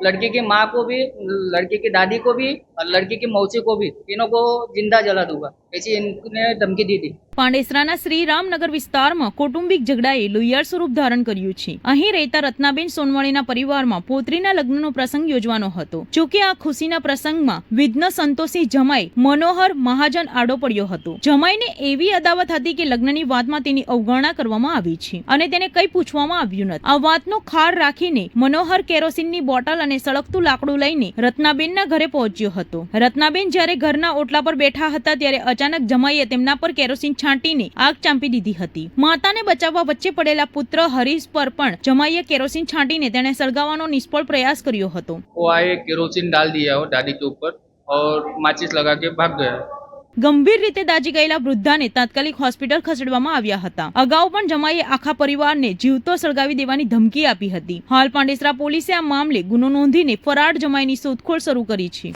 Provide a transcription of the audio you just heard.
लड़की की माँ को भी, लड़की की दादी को भी और लड़की की मौसी को भी, तीनों को जिंदा जला दूंगा, ऐसी इनने धमकी दी थी। પાંડેસરાના શ્રી રામનગર વિસ્તારમાં કૌટુંબિક ઝઘડાએ લોહિયાળ સ્વરૂપ ધારણ કર્યું છે। અહીં રહેતા રત્નાબેન સોનવણીના પરિવારમાં પોત્રીના લગ્નનો પ્રસંગ યોજવાનો હતો। જોકે આ ખુશીના પ્રસંગમાં વિઘ્ન સંતોષી જમાઈ મનોહર મહાજન આડો પડ્યો હતો। જમાઈને એવી અદાવત હતી કે લગ્નની વાતમાં તેની અવગણના કરવામાં આવી છે અને તેને કંઈ પૂછવામાં આવ્યું નથી। આ વાતનો ખાર રાખીને મનોહર કેરોસીનની બોટલ અને સળગતું લાકડું લઈને રત્નાબેનના ઘરે પહોંચ્યો હતો। રત્નાબેન જ્યારે ઘરના ઓટલા પર બેઠા હતા ત્યારે અચાનક જમાઈએ તેમના પર કેરોસીન છાંટીને આગ ચાંપી દીધી હતી। માતાને બચાવવા વચ્ચે પડેલા પુત્ર હરીશ પર પણ જમાઈએ કેરોસીન છાંટીને તેને સળગાવવાનો નિષ્ફળ પ્રયાસ કર્યો હતો। वो आए, केरोसिन डाल दिया वो दादी के ऊपर और माचिस लगा के भाग गया। ગંભીર રીતે દાઝી ગયેલા વૃદ્ધાને તાત્કાલિક હોસ્પિટલ ખસેડવામાં આવ્યા હતા। અગાઉ પણ જમાઈએ આખા પરિવારને જીવતો સળગાવી દેવાની ધમકી આપી હતી। હાલ પાંડેસરા પોલીસે આ મામલે ગુનો નોંધીને ફરાર જમાઈની શોધખોળ શરૂ કરી છે।